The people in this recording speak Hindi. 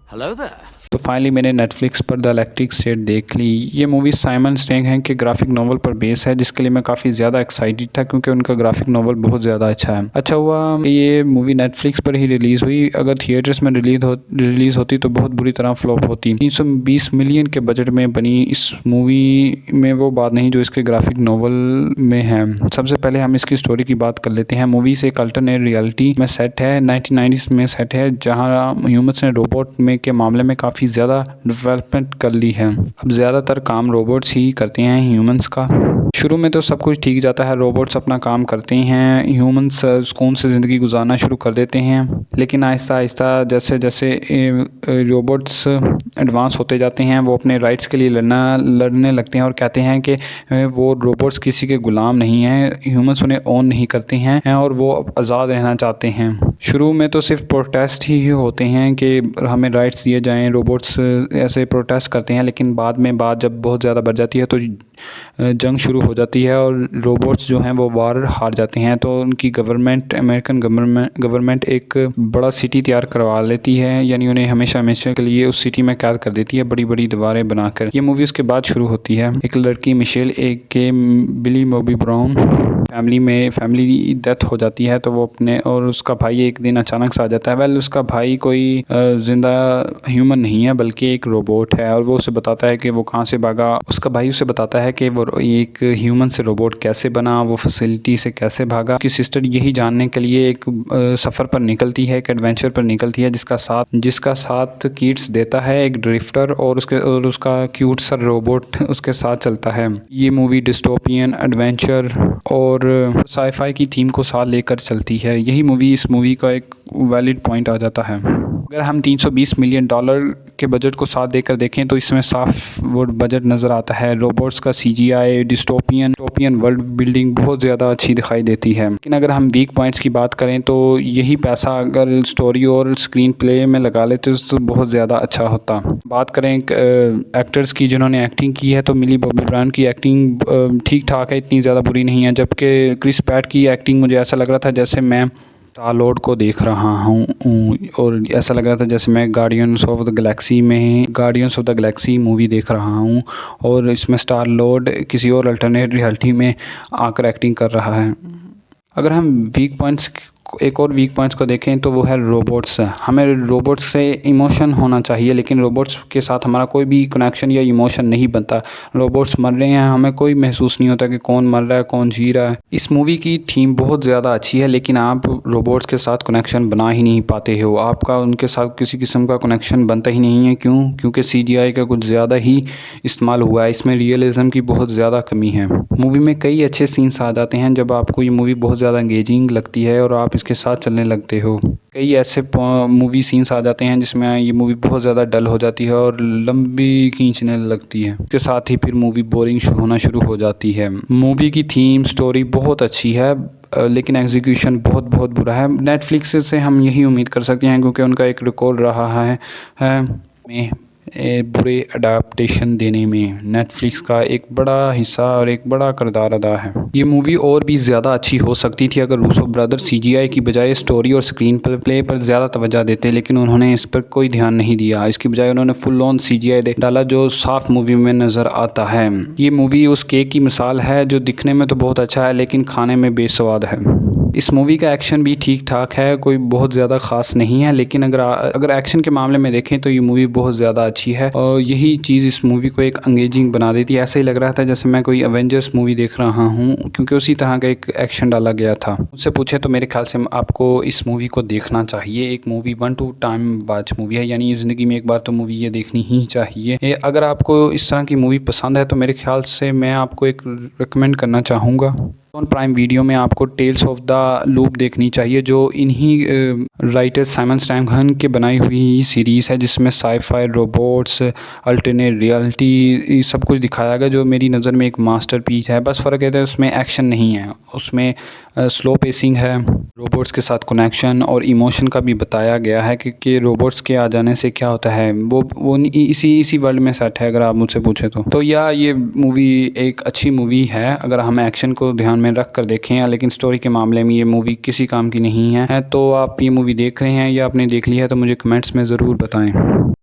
Hello there. तो फाइनली मैंने नेटफ्लिक्स पर द इलेक्ट्रिक स्टेट देख ली। ये मूवी साइमन स्टैनहैम के ग्राफिक नोवेल पर बेस है, जिसके लिए मैं काफ़ी ज़्यादा एक्साइटेड था क्योंकि उनका ग्राफिक नोवेल बहुत ज़्यादा अच्छा है। अच्छा हुआ ये मूवी नेटफ्लिक्स पर ही रिलीज़ हुई। अगर थिएटर्स में रिलीज़ होती तो बहुत बुरी तरह फ्लॉप होती। 320 मिलियन के बजट में बनी इस मूवी में वो बात नहीं जो इसके ग्राफिक नोवेल में है। सबसे पहले हम इसकी स्टोरी की बात कर लेते हैं। मूवी से एक अल्टरनेट रियलिटी में सेट है, 1990s में सेट है, जहाँ ह्यूमंस ने रोबोट में के मामले में काफ़ी ज़्यादा डेवलपमेंट कर ली है। अब ज़्यादातर काम रोबोट्स ही करते हैं ह्यूमंस का। शुरू में तो सब कुछ ठीक जाता है, रोबोट्स अपना काम करते हैं, ह्यूमंस सुकून से ज़िंदगी गुजारना शुरू कर देते हैं। लेकिन आहिस्ता आहिस्ता जैसे जैसे रोबोट्स एडवांस होते जाते हैं, वो अपने राइट्स के लिए लड़ने लगते हैं और कहते हैं कि वो रोबोट्स किसी के गुलाम नहीं हैं, ह्यूमंस उन्हें ओन नहीं करते हैं और वो आज़ाद रहना चाहते हैं। शुरू में तो सिर्फ प्रोटेस्ट ही होते हैं कि हमें राइट्स दिए जाएं, रोबोट्स ऐसे प्रोटेस्ट करते हैं, लेकिन बाद में बात जब बहुत ज़्यादा बढ़ जाती है तो जंग शुरू हो जाती है और रोबोट्स जो हैं वो वार हार जाते हैं। तो उनकी अमेरिकन गवर्नमेंट एक बड़ा सिटी तैयार करवा लेती है, यानी उन्हें हमेशा हमेशा के लिए उस सिटी में कैद कर देती है, बड़ी बड़ी दीवारें बनाकर। ये मूवी उसके बाद शुरू होती है। एक लड़की मिशेल एक के बिली बॉबी ब्राउन फैमिली डेथ हो जाती है, तो वो अपने और उसका भाई एक दिन अचानक से आ जाता है। उसका भाई कोई जिंदा ह्यूमन नहीं है बल्कि एक रोबोट है और वो उसे बताता है कि वो कहाँ से भागा। उसका भाई उसे बताता है कि वो एक ह्यूमन से रोबोट कैसे बना, वो फैसिलिटी से कैसे भागा। उसकी सिस्टर यही जानने के लिए एक सफ़र पर निकलती है, एक एडवेंचर पर निकलती है, जिसका साथ किड्स देता है एक ड्रिफ्टर और उसका क्यूट सा रोबोट उसके साथ चलता है। ये मूवी डिस्टोपियन एडवेंचर और साईफाई की थीम को साथ लेकर चलती है। यही मूवी इस मूवी का एक वैलिड पॉइंट आ जाता है। अगर हम 320 मिलियन डॉलर के बजट को साथ देकर देखें तो इसमें साफ वो बजट नज़र आता है। रोबोट्स का CGI, डिस्टोपियन वर्ल्ड बिल्डिंग बहुत ज़्यादा अच्छी दिखाई देती है। लेकिन अगर हम वीक पॉइंट्स की बात करें तो यही पैसा अगर स्टोरी और स्क्रीन प्ले में लगा लेते तो बहुत ज़्यादा अच्छा होता। बात करें एक्टर्स की जिन्होंने एक्टिंग की है, तो मिली बॉबी ब्राउन की एक्टिंग ठीक ठाक है, इतनी ज़्यादा बुरी नहीं है। जबकि क्रिस पैट की एक्टिंग मुझे ऐसा लग रहा था जैसे मैं स्टार लॉर्ड को देख रहा हूँ और ऐसा लग रहा था जैसे मैं guardians of the Galaxy movie देख रहा हूँ और इसमें स्टार लॉर्ड किसी और अल्टरनेट रियलिटी में आकर एक्टिंग कर रहा है। अगर हम एक और वीक पॉइंट्स को देखें तो वो है रोबोट्स। हमें रोबोट्स से इमोशन होना चाहिए, लेकिन रोबोट्स के साथ हमारा कोई भी कनेक्शन या इमोशन नहीं बनता। रोबोट्स मर रहे हैं, हमें कोई महसूस नहीं होता कि कौन मर रहा है कौन जी रहा है। इस मूवी की थीम बहुत ज़्यादा अच्छी है, लेकिन आप रोबोट्स के साथ कनेक्शन बना ही नहीं पाते हो। आपका उनके साथ किसी किस्म का कनेक्शन बनता ही नहीं है। क्योंकि CGI का कुछ ज़्यादा ही इस्तेमाल हुआ है, इसमें रियलिज़म की बहुत ज़्यादा कमी है। मूवी में कई अच्छे सीन्स आ जाते हैं जब आपको ये मूवी बहुत ज़्यादा एंगेजिंग लगती है और आप इसके साथ चलने लगते हो। कई ऐसे मूवी सीन्स आ जाते हैं जिसमें ये मूवी बहुत ज़्यादा डल हो जाती है और लंबी खींचने लगती है। इसके साथ ही फिर मूवी बोरिंग होना शुरू हो जाती है। मूवी की थीम स्टोरी बहुत अच्छी है, लेकिन एग्जीक्यूशन बहुत बुरा है। नेटफ्लिक्स से हम यही उम्मीद कर सकते हैं क्योंकि उनका एक रिकॉर्ड रहा है बुरे अडाप्टेशन देने में। नेटफ्लिक्स का एक बड़ा हिस्सा और एक बड़ा किरदार अदा है। ये मूवी और भी ज़्यादा अच्छी हो सकती थी अगर रूसो ब्रदर CGI की बजाय स्टोरी और स्क्रीन प्ले पर ज़्यादा तवज्जो देते, लेकिन उन्होंने इस पर कोई ध्यान नहीं दिया। इसकी बजाय उन्होंने फुल ऑन CGI डाला जो साफ मूवी में नज़र आता है। ये मूवी उस केक की मिसाल है जो दिखने में तो बहुत अच्छा है लेकिन खाने में बेस्वाद है। इस मूवी का एक्शन भी ठीक ठाक है, कोई बहुत ज़्यादा ख़ास नहीं है, लेकिन अगर एक्शन के मामले में देखें तो ये मूवी बहुत ज़्यादा अच्छी है और यही चीज़ इस मूवी को एक एंगेजिंग बना देती है। ऐसा ही लग रहा था जैसे मैं कोई एवेंजर्स मूवी देख रहा हूँ, क्योंकि उसी तरह का एक एक्शन डाला गया था। मुझसे पूछे तो मेरे ख्याल से आपको इस मूवी को देखना चाहिए। एक movie 1 to time watch movie है, यानी ज़िंदगी में एक बार तो मूवी ये देखनी ही चाहिए। अगर आपको इस तरह की मूवी पसंद है तो मेरे ख्याल से मैं आपको एक रिकमेंड करना चाहूँगा। प्राइम वीडियो में आपको टेल्स ऑफ द लूप देखनी चाहिए, जो इन्हीं राइटर साइमन स्टैनहैम के बनाई हुई सीरीज़ है, जिसमें साईफाई, रोबोट्स, अल्टरनेट रियलिटी सब कुछ दिखाया गया, जो मेरी नज़र में एक मास्टरपीस है। बस फ़र्क है उसमें एक्शन नहीं है, उसमें स्लो पेसिंग है, रोबोट्स के साथ कनेक्शन और इमोशन का भी बताया गया है कि रोबोट्स के आ जाने से क्या होता है। वो इसी वर्ल्ड में सेट है अगर आप मुझसे पूछे तो। या ये मूवी एक अच्छी मूवी है अगर हम एक्शन को ध्यान में रख कर देखें, लेकिन स्टोरी के मामले में ये मूवी किसी काम की नहीं है। तो आप ये मूवी देख रहे हैं या आपने देख ली है तो मुझे कमेंट्स में ज़रूर बताएं।